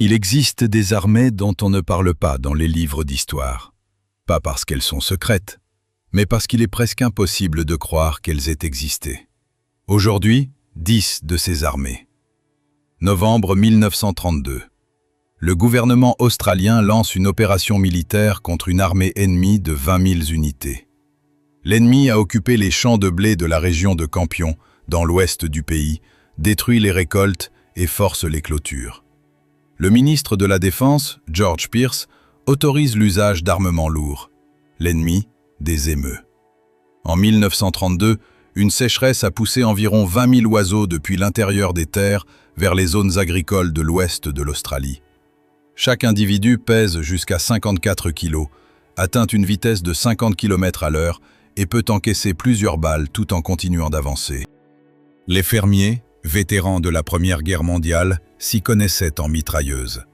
Il existe des armées dont on ne parle pas dans les livres d'histoire. Pas parce qu'elles sont secrètes, mais parce qu'il est presque impossible de croire qu'elles aient existé. Aujourd'hui, 10 de ces armées. Novembre 1932. Le gouvernement australien lance une opération militaire contre une armée ennemie de 20 000 unités. L'ennemi a occupé les champs de blé de la région de Campion, dans l'ouest du pays, détruit les récoltes et force les clôtures. Le ministre de la Défense, George Pearce, autorise l'usage d'armements lourds. L'ennemi, des émeus. En 1932, une sécheresse a poussé environ 20 000 oiseaux depuis l'intérieur des terres vers les zones agricoles de l'ouest de l'Australie. Chaque individu pèse jusqu'à 54 kg, atteint une vitesse de 50 km à l'heure et peut encaisser plusieurs balles tout en continuant d'avancer. Les fermiers, vétérans de la Première Guerre mondiale, s'y connaissaient en mitrailleuses.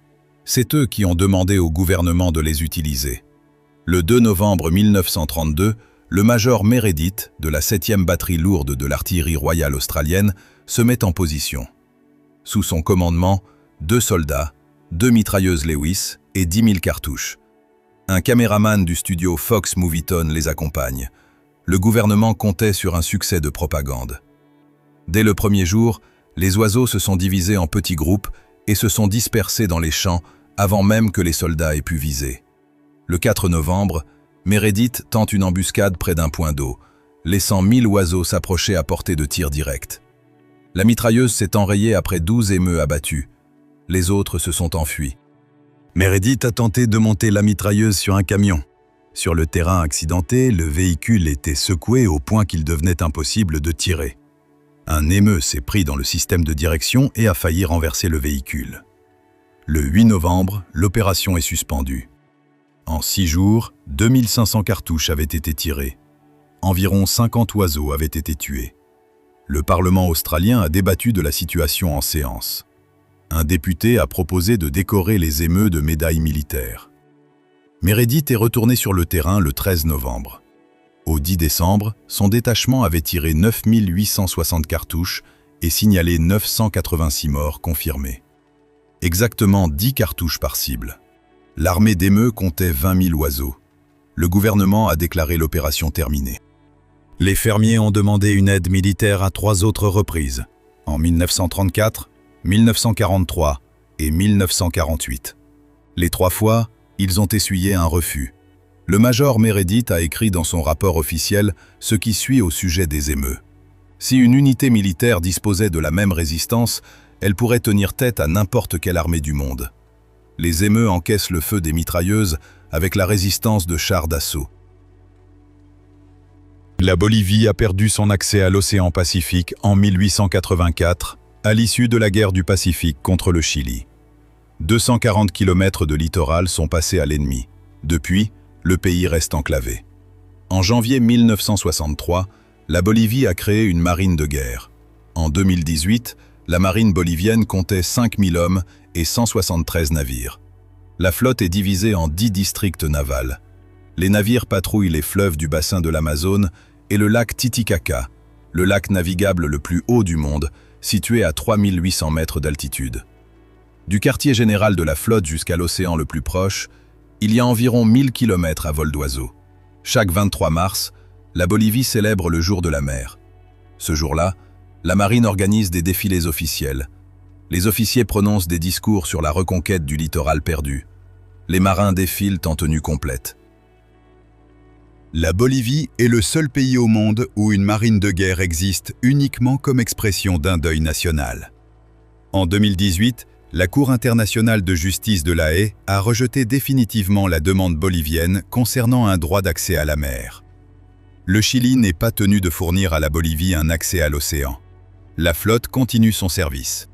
C'est eux qui ont demandé au gouvernement de les utiliser. Le 2 novembre 1932, le major Meredith, de la 7e batterie lourde de l'artillerie royale australienne, se met en position. Sous son commandement, 2 soldats, 2 mitrailleuses Lewis et 10 000 cartouches. Un caméraman du studio Fox Movietone les accompagne. Le gouvernement comptait sur un succès de propagande. Dès le premier jour, les oiseaux se sont divisés en petits groupes et se sont dispersés dans les champs avant même que les soldats aient pu viser. Le 4 novembre, Meredith tente une embuscade près d'un point d'eau, laissant 1000 oiseaux s'approcher à portée de tir direct. La mitrailleuse s'est enrayée après 12 émeus abattus. Les autres se sont enfuis. Meredith a tenté de monter la mitrailleuse sur un camion. Sur le terrain accidenté, le véhicule était secoué au point qu'il devenait impossible de tirer. Un émeu s'est pris dans le système de direction et a failli renverser le véhicule. Le 8 novembre, l'opération est suspendue. En 6 jours, 2500 cartouches avaient été tirées. Environ 50 oiseaux avaient été tués. Le Parlement australien a débattu de la situation en séance. Un député a proposé de décorer les émeus de médailles militaires. Meredith est retourné sur le terrain le 13 novembre. Au 10 décembre, son détachement avait tiré 9860 cartouches et signalé 986 morts confirmés. Exactement 10 cartouches par cible. L'armée d'émeus comptait 20 000 oiseaux. Le gouvernement a déclaré l'opération terminée. Les fermiers ont demandé une aide militaire à 3 autres reprises, en 1934, 1943 et 1948. Les 3 fois, ils ont essuyé un refus. Le major Meredith a écrit dans son rapport officiel ce qui suit au sujet des émeus. Si une unité militaire disposait de la même résistance, elle pourrait tenir tête à n'importe quelle armée du monde. Les émeus encaissent le feu des mitrailleuses avec la résistance de chars d'assaut. La Bolivie a perdu son accès à l'océan Pacifique en 1884, à l'issue de la guerre du Pacifique contre le Chili. 240 km de littoral sont passés à l'ennemi. Depuis, le pays reste enclavé. En janvier 1963, la Bolivie a créé une marine de guerre. En 2018, la marine bolivienne comptait 5000 hommes et 173 navires. La flotte est divisée en 10 districts navals. Les navires patrouillent les fleuves du bassin de l'Amazone et le lac Titicaca, le lac navigable le plus haut du monde, situé à 3800 mètres d'altitude. Du quartier général de la flotte jusqu'à l'océan le plus proche, il y a environ 1000 km à vol d'oiseau. Chaque 23 mars, la Bolivie célèbre le jour de la mer. Ce jour-là, la marine organise des défilés officiels. Les officiers prononcent des discours sur la reconquête du littoral perdu. Les marins défilent en tenue complète. La Bolivie est le seul pays au monde où une marine de guerre existe uniquement comme expression d'un deuil national. En 2018, la Cour internationale de justice de La Haye a rejeté définitivement la demande bolivienne concernant un droit d'accès à la mer. Le Chili n'est pas tenu de fournir à la Bolivie un accès à l'océan. La flotte continue son service.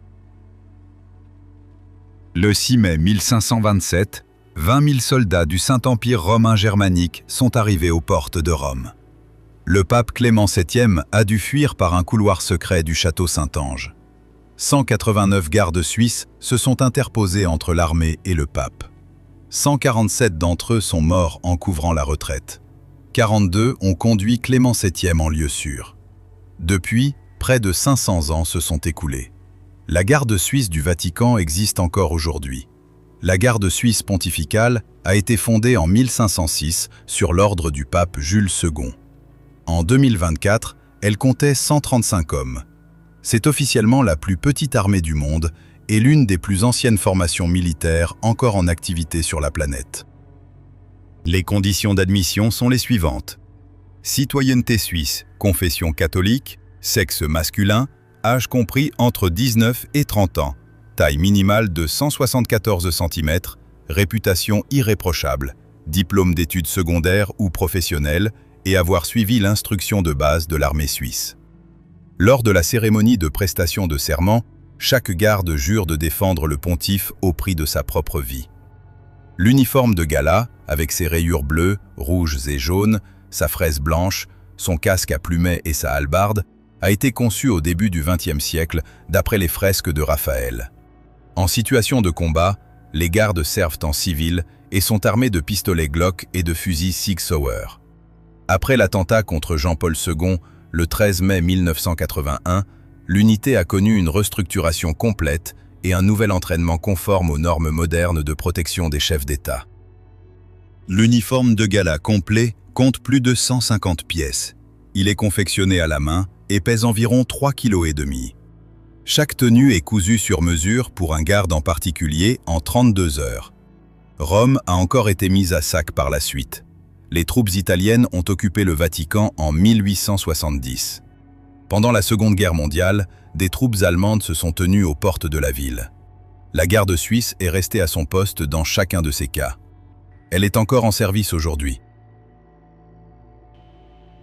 Le 6 mai 1527, 20 000 soldats du Saint-Empire romain germanique sont arrivés aux portes de Rome. Le pape Clément VII a dû fuir par un couloir secret du château Saint-Ange. 189 gardes suisses se sont interposés entre l'armée et le pape. 147 d'entre eux sont morts en couvrant la retraite. 42 ont conduit Clément VII en lieu sûr. Depuis, près de 500 ans se sont écoulés. La garde suisse du Vatican existe encore aujourd'hui. La garde suisse pontificale a été fondée en 1506 sur l'ordre du pape Jules II. En 2024, elle comptait 135 hommes. C'est officiellement la plus petite armée du monde et l'une des plus anciennes formations militaires encore en activité sur la planète. Les conditions d'admission sont les suivantes. Citoyenneté suisse, confession catholique, sexe masculin, âge compris entre 19 et 30 ans, taille minimale de 174 cm, réputation irréprochable, diplôme d'études secondaires ou professionnelles et avoir suivi l'instruction de base de l'armée suisse. Lors de la cérémonie de prestation de serment, chaque garde jure de défendre le pontife au prix de sa propre vie. L'uniforme de gala, avec ses rayures bleues, rouges et jaunes, sa fraise blanche, son casque à plumet et sa hallebarde, a été conçu au début du XXe siècle d'après les fresques de Raphaël. En situation de combat, les gardes servent en civil et sont armés de pistolets Glock et de fusils Sig Sauer. Après l'attentat contre Jean-Paul II, le 13 mai 1981, l'unité a connu une restructuration complète et un nouvel entraînement conforme aux normes modernes de protection des chefs d'État. L'uniforme de gala complet compte plus de 150 pièces. Il est confectionné à la main et pèse environ 3,5 kg. Chaque tenue est cousue sur mesure pour un garde en particulier en 32 heures. Rome a encore été mise à sac par la suite. Les troupes italiennes ont occupé le Vatican en 1870. Pendant la Seconde Guerre mondiale, des troupes allemandes se sont tenues aux portes de la ville. La garde suisse est restée à son poste dans chacun de ces cas. Elle est encore en service aujourd'hui.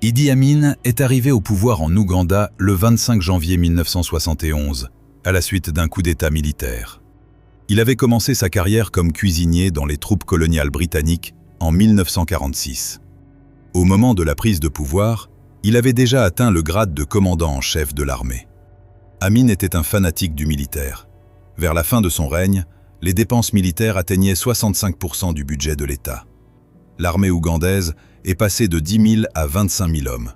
Idi Amin est arrivé au pouvoir en Ouganda le 25 janvier 1971, à la suite d'un coup d'État militaire. Il avait commencé sa carrière comme cuisinier dans les troupes coloniales britanniques en 1946. Au moment de la prise de pouvoir, il avait déjà atteint le grade de commandant en chef de l'armée. Amin était un fanatique du militaire. Vers la fin de son règne, les dépenses militaires atteignaient 65% du budget de l'État. L'armée ougandaise est passée de 10 000 à 25 000 hommes.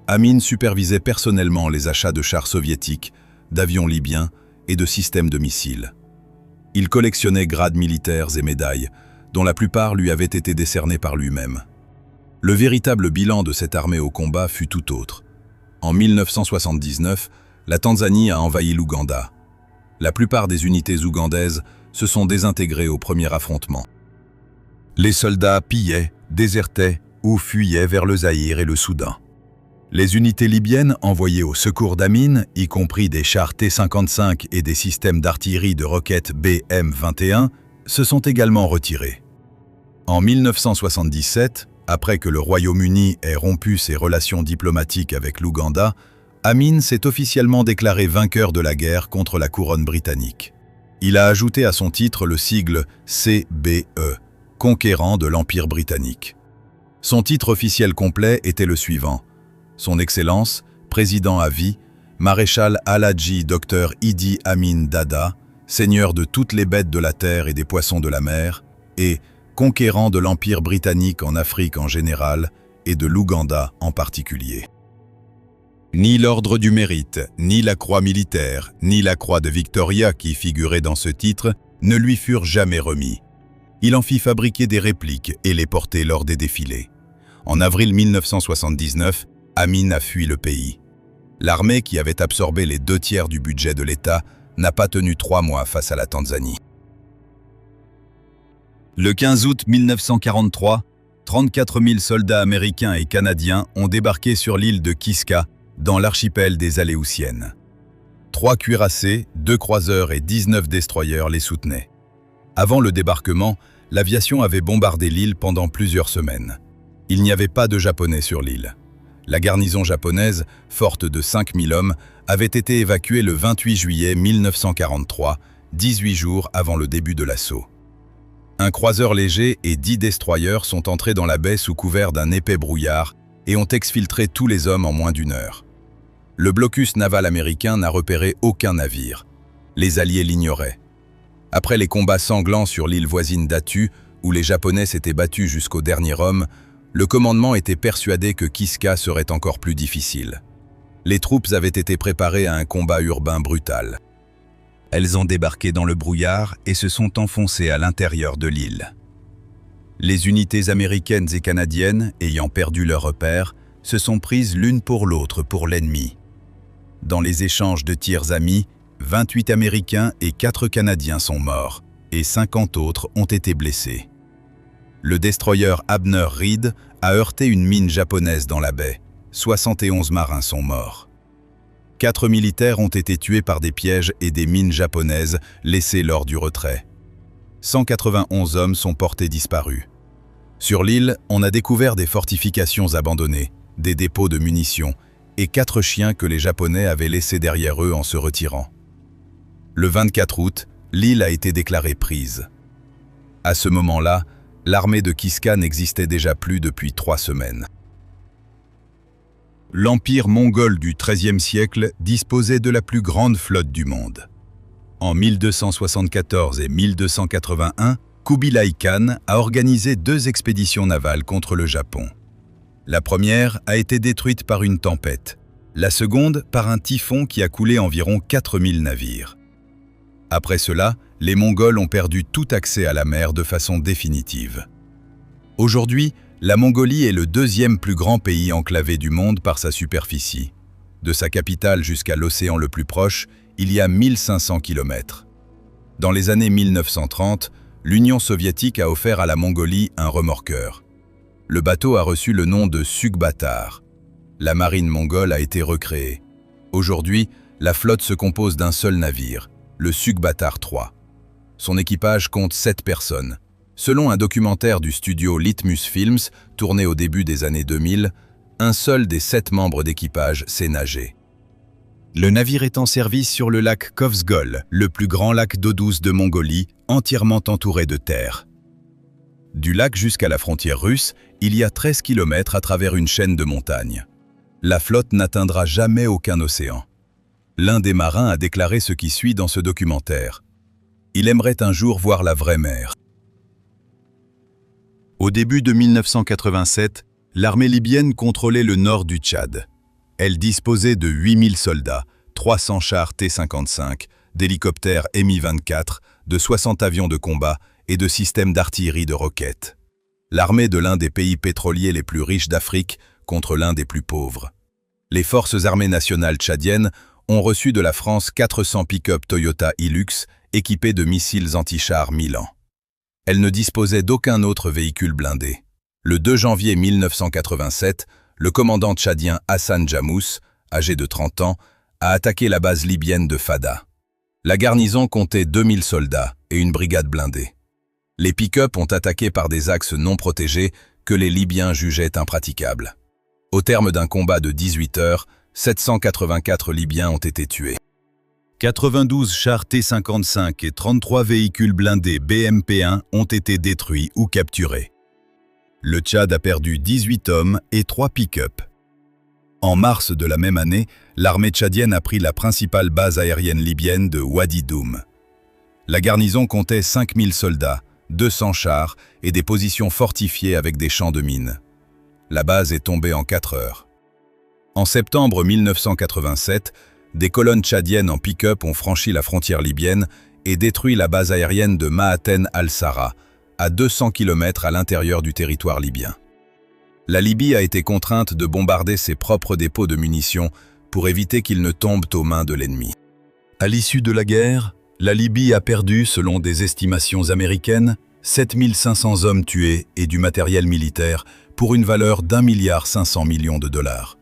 Amin supervisait personnellement les achats de chars soviétiques, d'avions libyens et de systèmes de missiles. Il collectionnait grades militaires et médailles, dont la plupart lui avaient été décernés par lui-même. Le véritable bilan de cette armée au combat fut tout autre. En 1979, la Tanzanie a envahi l'Ouganda. La plupart des unités ougandaises se sont désintégrées au premier affrontement. Les soldats pillaient, désertaient ou fuyaient vers le Zaïre et le Soudan. Les unités libyennes envoyées au secours d'Amin, y compris des chars T-55 et des systèmes d'artillerie de roquettes BM-21, se sont également retirées. En 1977, après que le Royaume-Uni ait rompu ses relations diplomatiques avec l'Ouganda, Amin s'est officiellement déclaré vainqueur de la guerre contre la couronne britannique. Il a ajouté à son titre le sigle CBE, conquérant de l'Empire britannique. Son titre officiel complet était le suivant: Son Excellence, président à vie, maréchal Alhaji Dr Idi Amin Dada, seigneur de toutes les bêtes de la terre et des poissons de la mer, et conquérant de l'Empire britannique en Afrique en général et de l'Ouganda en particulier. Ni l'ordre du mérite, ni la croix militaire, ni la croix de Victoria qui figurait dans ce titre ne lui furent jamais remis. Il en fit fabriquer des répliques et les porter lors des défilés. En avril 1979, Amin a fui le pays. L'armée, qui avait absorbé les 2/3 du budget de l'État, n'a pas tenu 3 mois face à la Tanzanie. Le 15 août 1943, 34 000 soldats américains et canadiens ont débarqué sur l'île de Kiska, dans l'archipel des Aléoutiennes. 3 cuirassés, 2 croiseurs et 19 destroyers les soutenaient. Avant le débarquement, l'aviation avait bombardé l'île pendant plusieurs semaines. Il n'y avait pas de Japonais sur l'île. La garnison japonaise, forte de 5 000 hommes, avait été évacuée le 28 juillet 1943, 18 jours avant le début de l'assaut. Un croiseur léger et 10 destroyers sont entrés dans la baie sous couvert d'un épais brouillard et ont exfiltré tous les hommes en moins d'1 heure. Le blocus naval américain n'a repéré aucun navire. Les Alliés l'ignoraient. Après les combats sanglants sur l'île voisine d'Attu, où les Japonais s'étaient battus jusqu'au dernier homme, le commandement était persuadé que Kiska serait encore plus difficile. Les troupes avaient été préparées à un combat urbain brutal. Elles ont débarqué dans le brouillard et se sont enfoncées à l'intérieur de l'île. Les unités américaines et canadiennes, ayant perdu leur repère, se sont prises l'une pour l'autre pour l'ennemi. Dans les échanges de tirs amis, 28 Américains et 4 Canadiens sont morts, et 50 autres ont été blessés. Le destroyer Abner Reed a heurté une mine japonaise dans la baie. 71 marins sont morts. 4 militaires ont été tués par des pièges et des mines japonaises laissées lors du retrait. 191 hommes sont portés disparus. Sur l'île, on a découvert des fortifications abandonnées, des dépôts de munitions et 4 chiens que les Japonais avaient laissés derrière eux en se retirant. Le 24 août, l'île a été déclarée prise. À ce moment-là, l'armée de Kiska n'existait déjà plus depuis 3 semaines. L'empire mongol du XIIIe siècle disposait de la plus grande flotte du monde. En 1274 et 1281, Kubilai Khan a organisé 2 expéditions navales contre le Japon. La première a été détruite par une tempête, la seconde par un typhon qui a coulé environ 4000 navires. Après cela, les Mongols ont perdu tout accès à la mer de façon définitive. Aujourd'hui, la Mongolie est le 2e plus grand pays enclavé du monde par sa superficie. De sa capitale jusqu'à l'océan le plus proche, il y a 1500 km. Dans les années 1930, l'Union soviétique a offert à la Mongolie un remorqueur. Le bateau a reçu le nom de Sukh-Batar. La marine mongole a été recréée. Aujourd'hui, la flotte se compose d'un seul navire, le Sukh-Batar 3. Son équipage compte 7 personnes. Selon un documentaire du studio Litmus Films, tourné au début des années 2000, un seul des 7 membres d'équipage sait nager. Le navire est en service sur le lac Kovsgol, le plus grand lac d'eau douce de Mongolie, entièrement entouré de terre. Du lac jusqu'à la frontière russe, il y a 13 km à travers une chaîne de montagnes. La flotte n'atteindra jamais aucun océan. L'un des marins a déclaré ce qui suit dans ce documentaire. Il aimerait un jour voir la vraie mer. Au début de 1987, l'armée libyenne contrôlait le nord du Tchad. Elle disposait de 8000 soldats, 300 chars T-55, d'hélicoptères Mi-24, de 60 avions de combat et de systèmes d'artillerie de roquettes. L'armée de l'un des pays pétroliers les plus riches d'Afrique contre l'un des plus pauvres. Les forces armées nationales tchadiennes ont reçu de la France 400 pick-up Toyota Hilux équipés de missiles anti-chars Milan. Elle ne disposait d'aucun autre véhicule blindé. Le 2 janvier 1987, le commandant tchadien Hassan Jamous, âgé de 30 ans, a attaqué la base libyenne de Fada. La garnison comptait 2000 soldats et une brigade blindée. Les pick-up ont attaqué par des axes non protégés que les Libyens jugeaient impraticables. Au terme d'un combat de 18 heures, 784 Libyens ont été tués. 92 chars T-55 et 33 véhicules blindés BMP-1 ont été détruits ou capturés. Le Tchad a perdu 18 hommes et 3 pick-up. En mars de la même année, l'armée tchadienne a pris la principale base aérienne libyenne de Wadi Doum. La garnison comptait 5000 soldats, 200 chars et des positions fortifiées avec des champs de mines. La base est tombée en 4 heures. En septembre 1987, des colonnes tchadiennes en pick-up ont franchi la frontière libyenne et détruit la base aérienne de Maaten al-Sara, à 200 km à l'intérieur du territoire libyen. La Libye a été contrainte de bombarder ses propres dépôts de munitions pour éviter qu'ils ne tombent aux mains de l'ennemi. À l'issue de la guerre, la Libye a perdu, selon des estimations américaines, 7500 hommes tués et du matériel militaire pour une valeur d'1,5 milliard de dollars.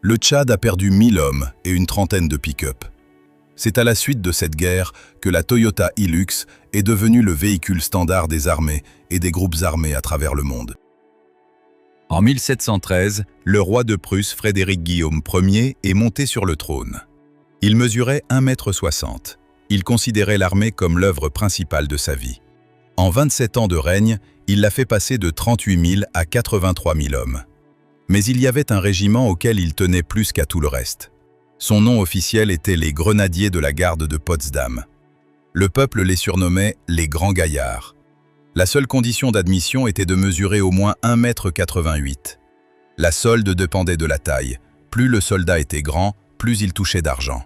Le Tchad a perdu 1000 hommes et une trentaine de pick-up. C'est à la suite de cette guerre que la Toyota Hilux est devenue le véhicule standard des armées et des groupes armés à travers le monde. En 1713, le roi de Prusse Frédéric Guillaume Ier est monté sur le trône. Il mesurait 1,60 m. Il considérait l'armée comme l'œuvre principale de sa vie. En 27 ans de règne, il l'a fait passer de 38 000 à 83 000 hommes. Mais il y avait un régiment auquel il tenait plus qu'à tout le reste. Son nom officiel était les Grenadiers de la Garde de Potsdam. Le peuple les surnommait les Grands Gaillards. La seule condition d'admission était de mesurer au moins 1,88 m. La solde dépendait de la taille. Plus le soldat était grand, plus il touchait d'argent.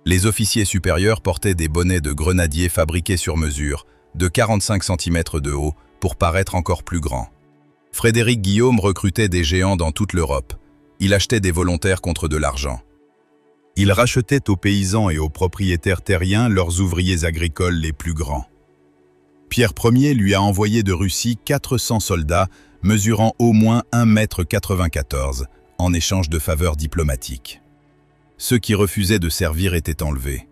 Les officiers supérieurs portaient des bonnets de grenadiers fabriqués sur mesure, de 45 cm de haut, pour paraître encore plus grands. Frédéric Guillaume recrutait des géants dans toute l'Europe. Il achetait des volontaires contre de l'argent. Il rachetait aux paysans et aux propriétaires terriens leurs ouvriers agricoles les plus grands. Pierre Ier lui a envoyé de Russie 400 soldats mesurant au moins 1,94 m en échange de faveurs diplomatiques. Ceux qui refusaient de servir étaient enlevés.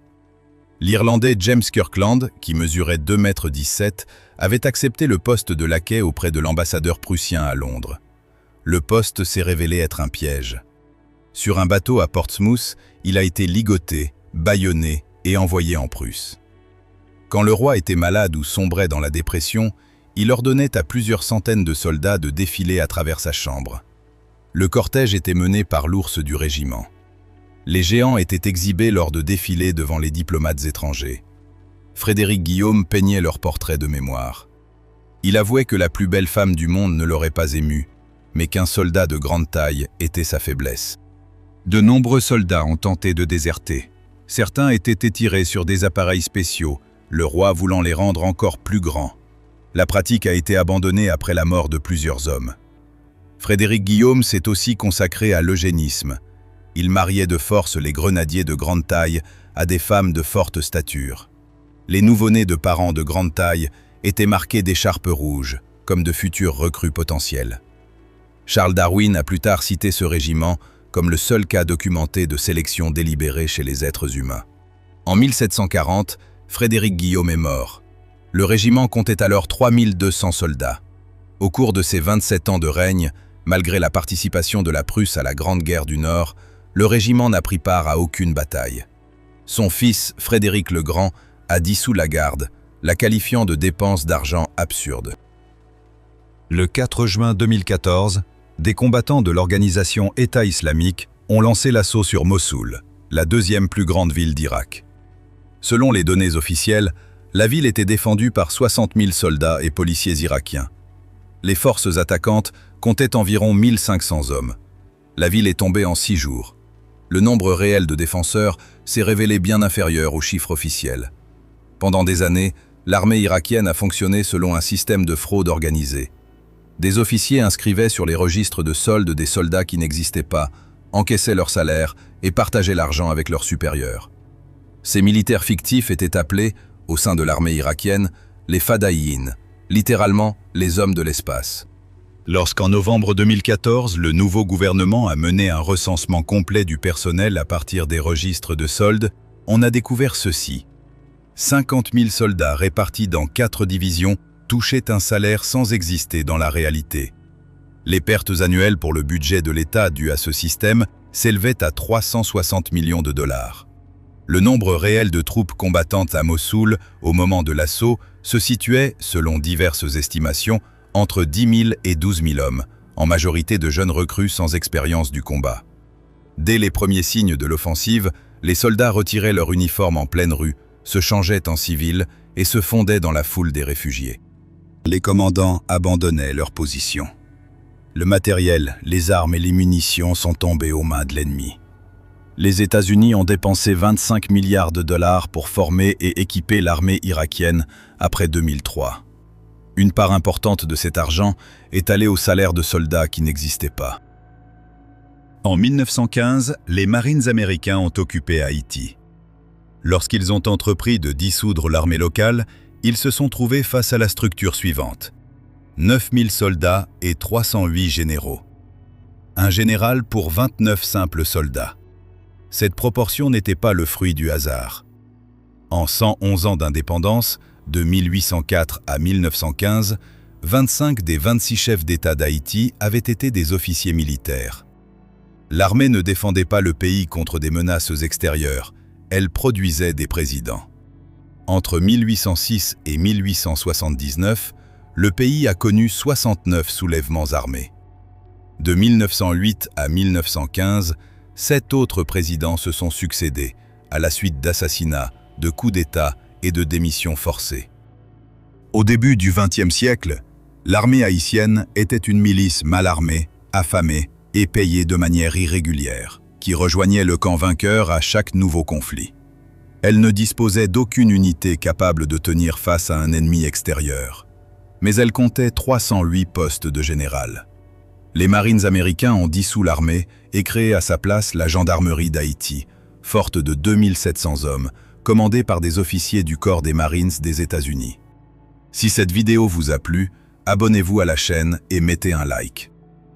L'Irlandais James Kirkland, qui mesurait 2,17 m, avait accepté le poste de laquais auprès de l'ambassadeur prussien à Londres. Le poste s'est révélé être un piège. Sur un bateau à Portsmouth, il a été ligoté, bâillonné et envoyé en Prusse. Quand le roi était malade ou sombrait dans la dépression, il ordonnait à plusieurs centaines de soldats de défiler à travers sa chambre. Le cortège était mené par l'ours du régiment. Les géants étaient exhibés lors de défilés devant les diplomates étrangers. Frédéric Guillaume peignait leurs portraits de mémoire. Il avouait que la plus belle femme du monde ne l'aurait pas ému, mais qu'un soldat de grande taille était sa faiblesse. De nombreux soldats ont tenté de déserter. Certains étaient étirés sur des appareils spéciaux, le roi voulant les rendre encore plus grands. La pratique a été abandonnée après la mort de plusieurs hommes. Frédéric Guillaume s'est aussi consacré à l'eugénisme. Il mariait de force les grenadiers de grande taille à des femmes de forte stature. Les nouveau-nés de parents de grande taille étaient marqués d'écharpes rouges, comme de futurs recrues potentielles. Charles Darwin a plus tard cité ce régiment comme le seul cas documenté de sélection délibérée chez les êtres humains. En 1740, Frédéric Guillaume est mort. Le régiment comptait alors 3200 soldats. Au cours de ses 27 ans de règne, malgré la participation de la Prusse à la Grande Guerre du Nord, le régiment n'a pris part à aucune bataille. Son fils, Frédéric le Grand, a dissous la garde, la qualifiant de dépense d'argent absurde. Le 4 juin 2014, des combattants de l'organisation État islamique ont lancé l'assaut sur Mossoul, la deuxième plus grande ville d'Irak. Selon les données officielles, la ville était défendue par 60 000 soldats et policiers irakiens. Les forces attaquantes comptaient environ 1500 hommes. La ville est tombée en 6 jours. Le nombre réel de défenseurs s'est révélé bien inférieur aux chiffres officiels. Pendant des années, l'armée irakienne a fonctionné selon un système de fraude organisée. Des officiers inscrivaient sur les registres de solde des soldats qui n'existaient pas, encaissaient leur salaire et partageaient l'argent avec leurs supérieurs. Ces militaires fictifs étaient appelés, au sein de l'armée irakienne, les fadaïines, littéralement les hommes de l'espace. Lorsqu'en novembre 2014, le nouveau gouvernement a mené un recensement complet du personnel à partir des registres de solde, on a découvert ceci. 50 000 soldats répartis dans 4 divisions touchaient un salaire sans exister dans la réalité. Les pertes annuelles pour le budget de l'État dues à ce système s'élevaient à 360 millions de dollars. Le nombre réel de troupes combattantes à Mossoul au moment de l'assaut se situait, selon diverses estimations, entre 10 000 et 12 000 hommes, en majorité de jeunes recrues sans expérience du combat. Dès les premiers signes de l'offensive, les soldats retiraient leur uniforme en pleine rue, se changeaient en civil et se fondaient dans la foule des réfugiés. Les commandants abandonnaient leur position. Le matériel, les armes et les munitions sont tombés aux mains de l'ennemi. Les États-Unis ont dépensé 25 milliards de dollars pour former et équiper l'armée irakienne après 2003. Une part importante de cet argent est allée aux salaires de soldats qui n'existaient pas. En 1915, les Marines américains ont occupé Haïti. Lorsqu'ils ont entrepris de dissoudre l'armée locale, ils se sont trouvés face à la structure suivante. 9000 soldats et 308 généraux. Un général pour 29 simples soldats. Cette proportion n'était pas le fruit du hasard. En 111 ans d'indépendance, de 1804 à 1915, 25 des 26 chefs d'État d'Haïti avaient été des officiers militaires. L'armée ne défendait pas le pays contre des menaces extérieures, elle produisait des présidents. Entre 1806 et 1879, le pays a connu 69 soulèvements armés. De 1908 à 1915, 7 autres présidents se sont succédés, à la suite d'assassinats, de coups d'État et de démissions forcées. Au début du XXe siècle, l'armée haïtienne était une milice mal armée, affamée et payée de manière irrégulière, qui rejoignait le camp vainqueur à chaque nouveau conflit. Elle ne disposait d'aucune unité capable de tenir face à un ennemi extérieur. Mais elle comptait 308 postes de général. Les Marines américains ont dissous l'armée et créé à sa place la gendarmerie d'Haïti, forte de 2700 hommes, commandée par des officiers du corps des Marines des États-Unis. Si cette vidéo vous a plu, abonnez-vous à la chaîne et mettez un like.